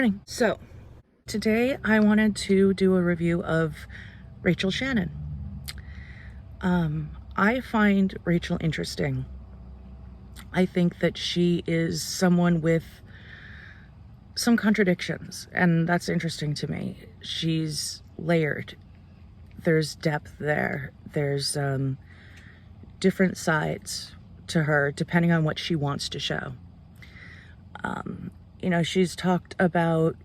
morning. So today I wanted to do a review of Rachel Shannon. I find Rachel interesting. I think that she is someone with some contradictions, and that's interesting to me. She's layered. There's depth there. There's different sides to her depending on what she wants to show. She's talked about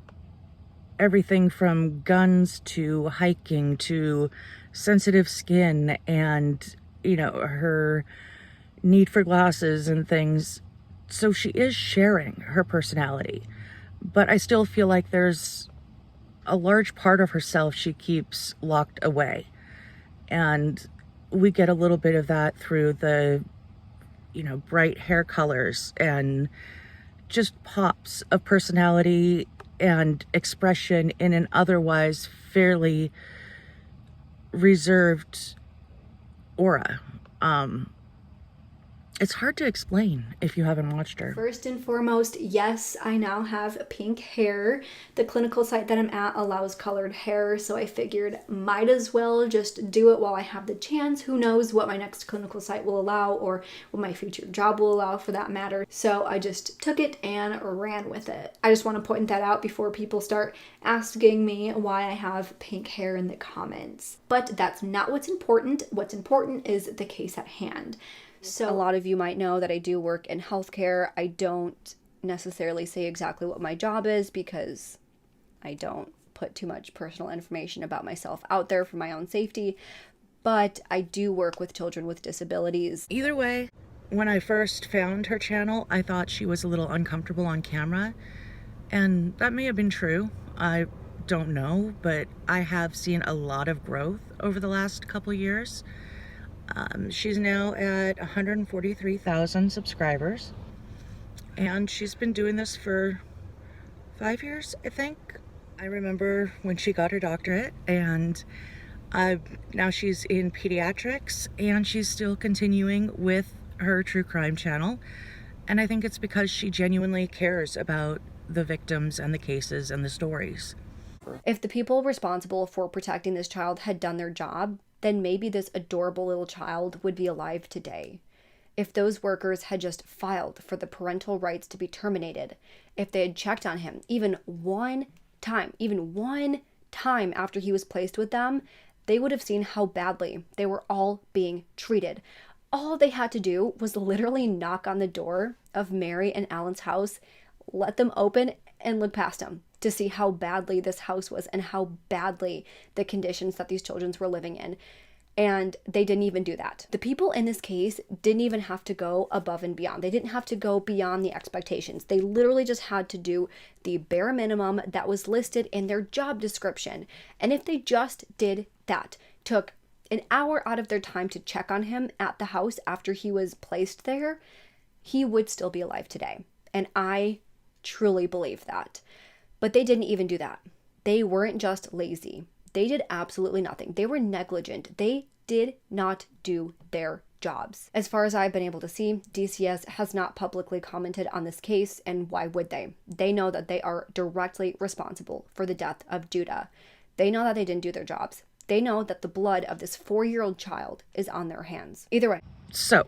everything from guns to hiking to sensitive skin and, her need for glasses and things. So she is sharing her personality, but I still feel like there's a large part of herself she keeps locked away. And we get a little bit of that through the, bright hair colors and just pops of personality and expression in an otherwise fairly reserved aura. It's hard to explain if you haven't watched her. First and foremost, yes, I now have pink hair. The clinical site that I'm at allows colored hair, so I figured might as well just do it while I have the chance. Who knows what my next clinical site will allow or what my future job will allow for that matter. So I just took it and ran with it. I just want to point that out before people start asking me why I have pink hair in the comments. But that's not what's important. What's important is the case at hand. So a lot of you might know that I do work in healthcare. I don't necessarily say exactly what my job is because I don't put too much personal information about myself out there for my own safety, but I do work with children with disabilities. Either way, when I first found her channel, I thought she was a little uncomfortable on camera, and that may have been true. I don't know, but I have seen a lot of growth over the last couple years. She's now at 143,000 subscribers, and she's been doing this for 5 years, I think. I remember when she got her doctorate, and now she's in pediatrics, and she's still continuing with her true crime channel. And I think it's because she genuinely cares about the victims and the cases and the stories. If the people responsible for protecting this child had done their job, then maybe this adorable little child would be alive today. If those workers had just filed for the parental rights to be terminated, if they had checked on him even one time after he was placed with them, they would have seen how badly they were all being treated. All they had to do was literally knock on the door of Mary and Alan's house, let them open, and look past them to see how badly this house was and how badly the conditions that these children were living in. And they didn't even do that. The people in this case didn't even have to go above and beyond. They didn't have to go beyond the expectations. They literally just had to do the bare minimum that was listed in their job description. And if they just did that, took an hour out of their time to check on him at the house after he was placed there, he would still be alive today. And I truly believe that. But they didn't even do that. They weren't just lazy. They did absolutely nothing. They were negligent. They did not do their jobs. As far as I've been able to see, DCS has not publicly commented on this case, and why would they? They know that they are directly responsible for the death of Judah. They know that they didn't do their jobs. They know that the blood of this 4-year-old child is on their hands. Either way. So,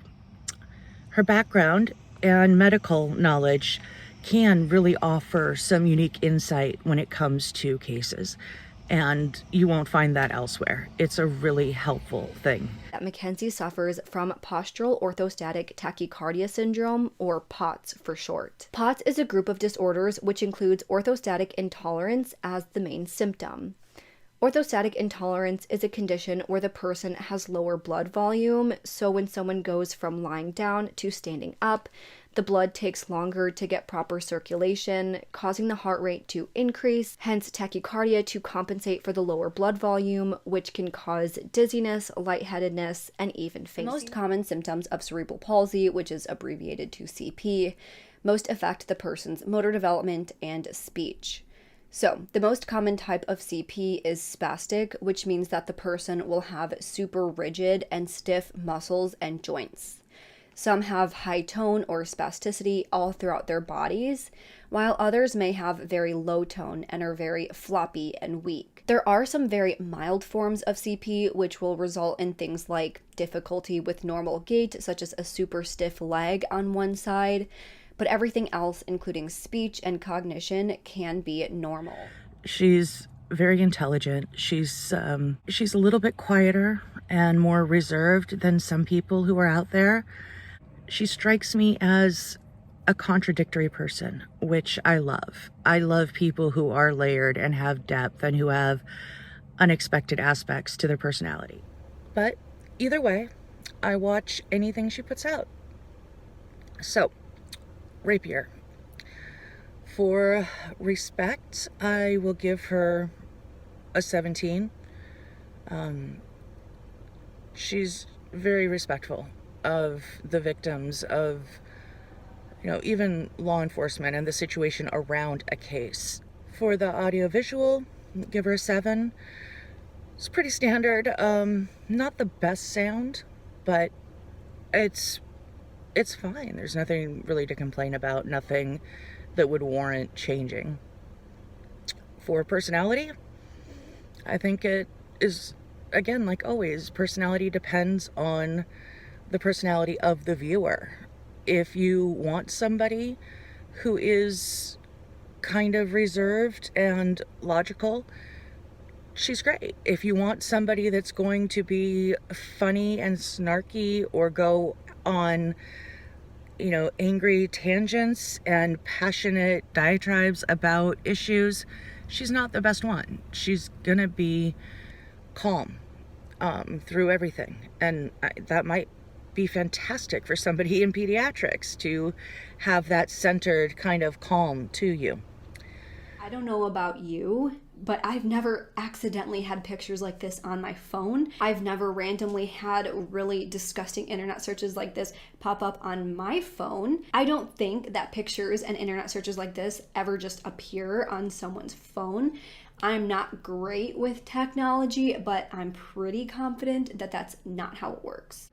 her background and medical knowledge can really offer some unique insight when it comes to cases, and you won't find that elsewhere. It's a really helpful thing. Mackenzie suffers from postural orthostatic tachycardia syndrome, or POTS for short. POTS is a group of disorders which includes orthostatic intolerance as the main symptom. Orthostatic intolerance is a condition where the person has lower blood volume, so when someone goes from lying down to standing up, the blood takes longer to get proper circulation, causing the heart rate to increase, hence tachycardia to compensate for the lower blood volume, which can cause dizziness, lightheadedness, and even fainting. The most common symptoms of cerebral palsy, which is abbreviated to CP, most affect the person's motor development and speech. So, the most common type of CP is spastic, which means that the person will have super rigid and stiff muscles and joints. Some have high tone or spasticity all throughout their bodies, while others may have very low tone and are very floppy and weak. There are some very mild forms of CP which will result in things like difficulty with normal gait, such as a super stiff leg on one side, but everything else, including speech and cognition, can be normal. She's very intelligent. She's a little bit quieter and more reserved than some people who are out there. She strikes me as a contradictory person, which I love. I love people who are layered and have depth and who have unexpected aspects to their personality. But either way, I watch anything she puts out. So, Rapier. For respect, I will give her a 17. She's very respectful of the victims, of, even law enforcement and the situation around a case. For the audiovisual, give her a 7. It's pretty standard. Not the best sound, but it's fine. There's nothing really to complain about, nothing that would warrant changing. For personality, I think it is, again, like always, personality depends on the personality of the viewer. If you want somebody who is kind of reserved and logical, she's great. If you want somebody that's going to be funny and snarky or go on, angry tangents and passionate diatribes about issues, she's not the best one. She's gonna be calm through everything. And that might be fantastic for somebody in pediatrics to have that centered kind of calm to you. I don't know about you, but I've never accidentally had pictures like this on my phone. I've never randomly had really disgusting internet searches like this pop up on my phone. I don't think that pictures and internet searches like this ever just appear on someone's phone. I'm not great with technology, but I'm pretty confident that that's not how it works.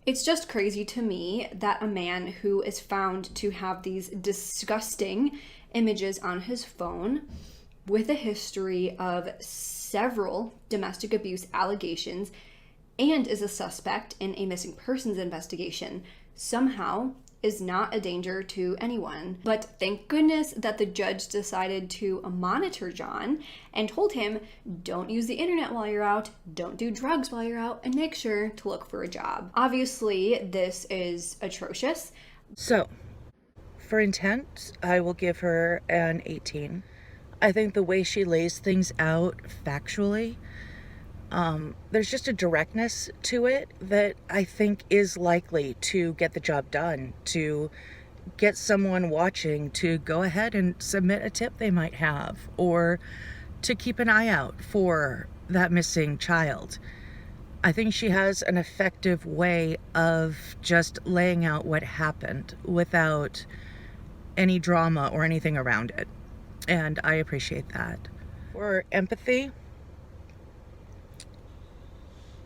It's just crazy to me that a man who is found to have these disgusting images on his phone with a history of several domestic abuse allegations and is a suspect in a missing persons investigation somehow is not a danger to anyone. But thank goodness that the judge decided to monitor John and told him, don't use the internet while you're out, don't do drugs while you're out, and make sure to look for a job. Obviously, this is atrocious. So, for intent, I will give her an 18. I think the way she lays things out factually, there's just a directness to it that I think is likely to get the job done, to get someone watching to go ahead and submit a tip they might have, or to keep an eye out for that missing child. I think she has an effective way of just laying out what happened without any drama or anything around it. And I appreciate that. For empathy,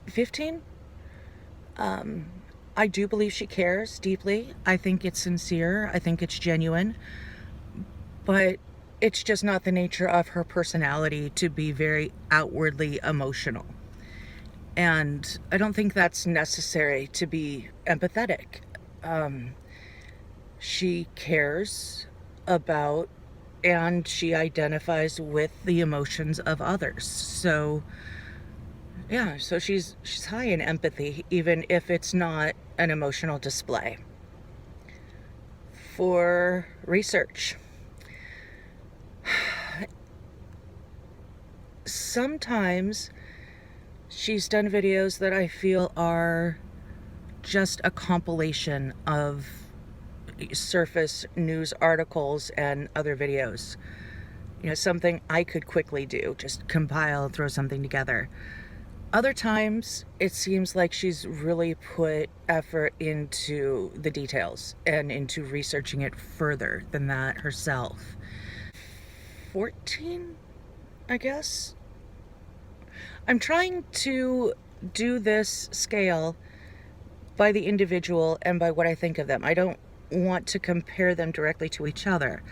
15. I do believe she cares deeply. I think it's sincere. I think it's genuine. But it's just not the nature of her personality to be very outwardly emotional. And I don't think that's necessary to be empathetic. She cares about and she identifies with the emotions of others. So yeah, so she's high in empathy, even if it's not an emotional display. For research, sometimes she's done videos that I feel are just a compilation of surface news articles and other videos. Something I could quickly do, just compile, throw something together. Other times, it seems like she's really put effort into the details and into researching it further than that herself. 14, I guess? I'm trying to do this scale by the individual and by what I think of them. I don't want to compare them directly to each other,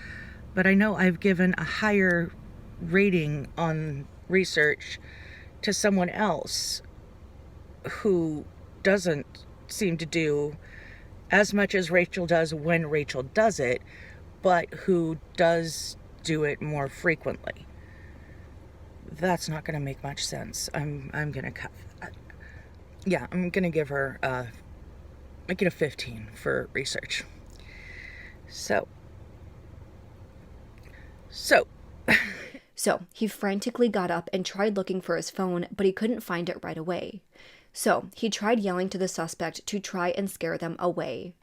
but I know I've given a higher rating on research to someone else who doesn't seem to do as much as Rachel does when Rachel does it, but who does do it more frequently. That's not going to make much sense. I'm going to cut. Yeah, I'm going to give her make it a 15 for research. So So he frantically got up and tried looking for his phone, but he couldn't find it right away. So he tried yelling to the suspect to try and scare them away.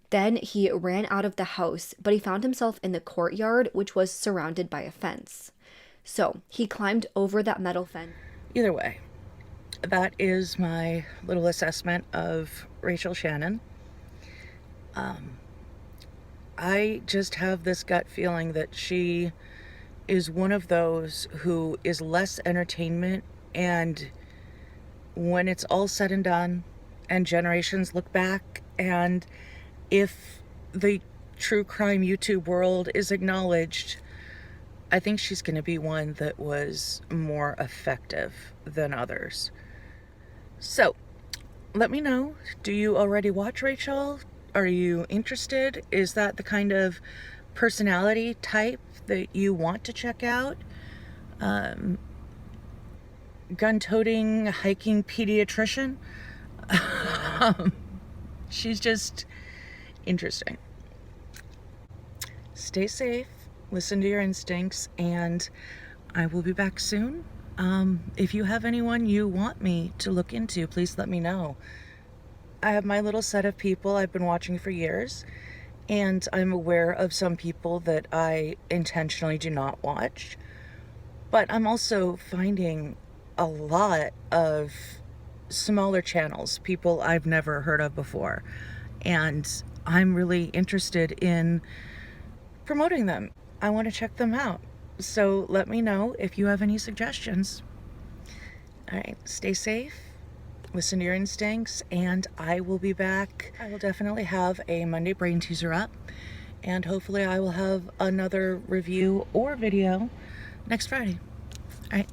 Then he ran out of the house, but he found himself in the courtyard, which was surrounded by a fence. So he climbed over that metal fence. Either way, that is my little assessment of Rachel Shannon. I just have this gut feeling that she is one of those who is less entertainment, and when it's all said and done and generations look back, and if the true crime YouTube world is acknowledged, I think she's going to be one that was more effective than others. So let me know, do you already watch Rachel? Are you interested? Is that the kind of personality type that you want to check out? Gun-toting, hiking pediatrician? She's just interesting. Stay safe, listen to your instincts, and I will be back soon. If you have anyone you want me to look into, please let me know. I have my little set of people I've been watching for years, and I'm aware of some people that I intentionally do not watch. But I'm also finding a lot of smaller channels, people I've never heard of before, and I'm really interested in promoting them. I want to check them out. So let me know if you have any suggestions. All right, stay safe, listen to your instincts, and I will be back. I will definitely have a Monday brain teaser up, and hopefully I will have another review or video next Friday. All right.